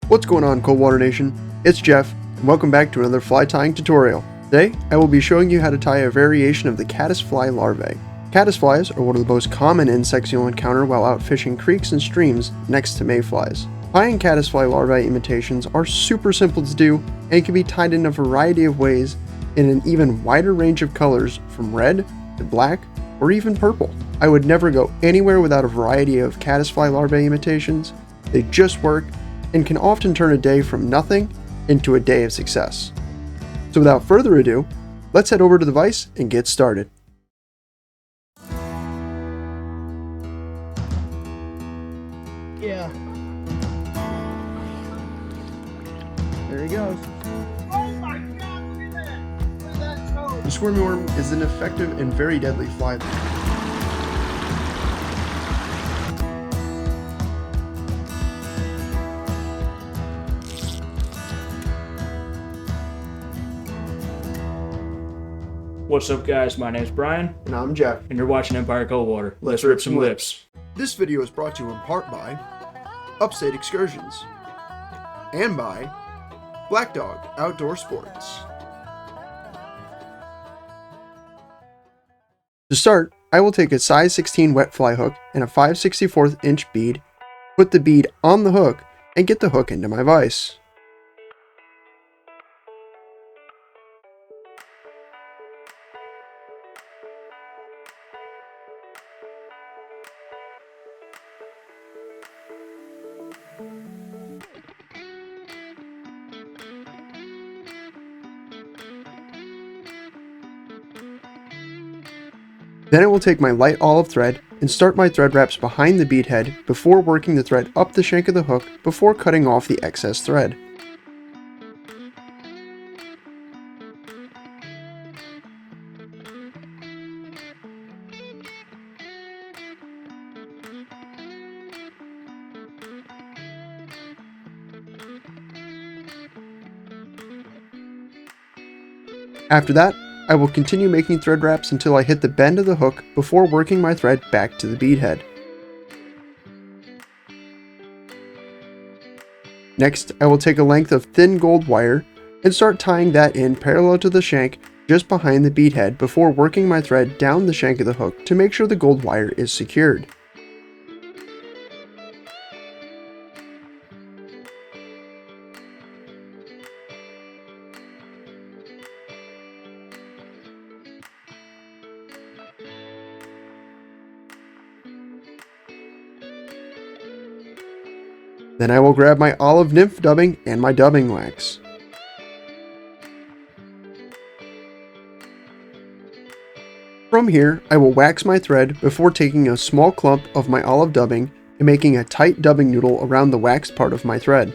What's going on, Coldwater Nation? It's Geoff, and welcome back to another fly tying tutorial. Today, I will be showing you how to tie a variation of the caddisfly larvae. Caddisflies are one of the most common insects you'll encounter while out fishing creeks and streams next to mayflies. Tying caddisfly larvae imitations are super simple to do and can be tied in a variety of ways in an even wider range of colors from red to black or even purple. I would never go anywhere without a variety of caddisfly larvae imitations. They just work and can often turn a day from nothing into a day of success. So without further ado, let's head over to the vise and get started. Yeah. There he goes. Oh my god, look at that! Look at that toe! The squirmy worm is an effective and very deadly fly. What's up, guys? My name's Brian, And I'm Geoff. and you're watching Empire Coldwater. Let's rip some lips. This video is brought to you in part by Upstate Excursions and by Black Dog Outdoor Sports. To start, I will take a size 16 wet fly hook and a 5/64 inch bead, put the bead on the hook, and get the hook into my vise. Then I will take my light olive thread and start my thread wraps behind the bead head before working the thread up the shank of the hook before cutting off the excess thread. After that, I will continue making thread wraps until I hit the bend of the hook before working my thread back to the bead head. Next, I will take a length of thin gold wire and start tying that in parallel to the shank just behind the bead head before working my thread down the shank of the hook to make sure the gold wire is secured. Then I will grab my olive nymph dubbing and my dubbing wax. From here, I will wax my thread before taking a small clump of my olive dubbing and making a tight dubbing noodle around the waxed part of my thread.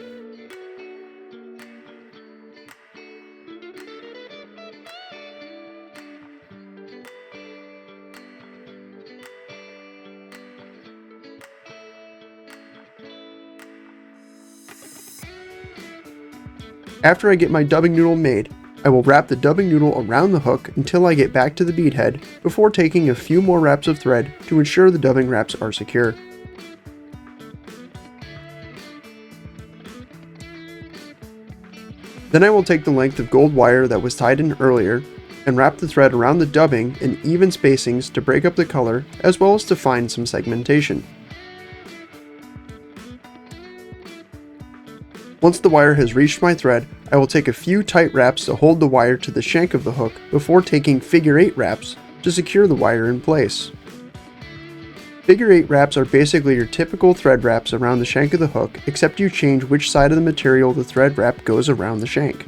After I get my dubbing noodle made, I will wrap the dubbing noodle around the hook until I get back to the bead head before taking a few more wraps of thread to ensure the dubbing wraps are secure. Then I will take the length of gold wire that was tied in earlier and wrap the thread around the dubbing in even spacings to break up the color as well as to find some segmentation. Once the wire has reached my thread, I will take a few tight wraps to hold the wire to the shank of the hook before taking figure 8 wraps to secure the wire in place. Figure 8 wraps are basically your typical thread wraps around the shank of the hook, except you change which side of the material the thread wrap goes around the shank.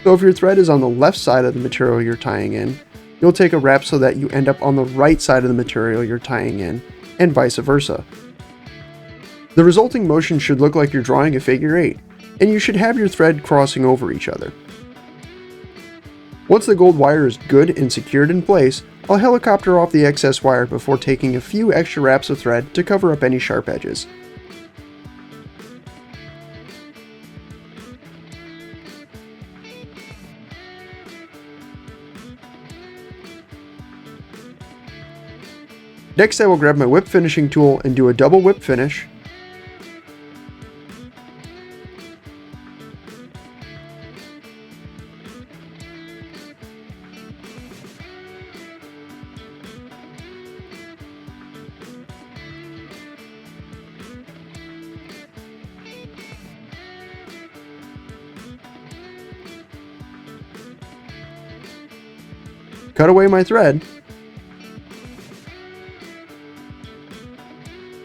So if your thread is on the left side of the material you're tying in, you'll take a wrap so that you end up on the right side of the material you're tying in, and vice versa. The resulting motion should look like you're drawing a figure 8, and you should have your thread crossing over each other. Once the gold wire is good and secured in place, I'll helicopter off the excess wire before taking a few extra wraps of thread to cover up any sharp edges. Next, I will grab my whip finishing tool and do a double whip finish. cut away my thread,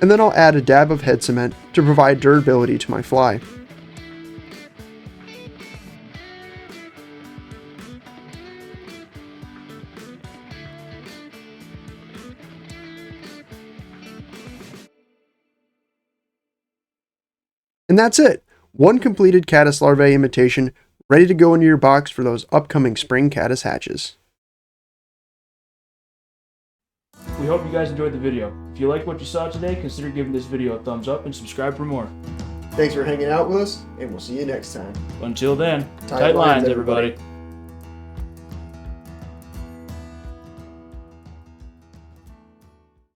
and then I'll add a dab of head cement to provide durability to my fly. And that's it! One completed caddis larvae imitation ready to go into your box for those upcoming spring caddis hatches. We hope you guys enjoyed the video. If you like what you saw today, consider giving this video a thumbs up and subscribe for more. Thanks for hanging out with us, and we'll see you next time. Until then, tight lines, everybody.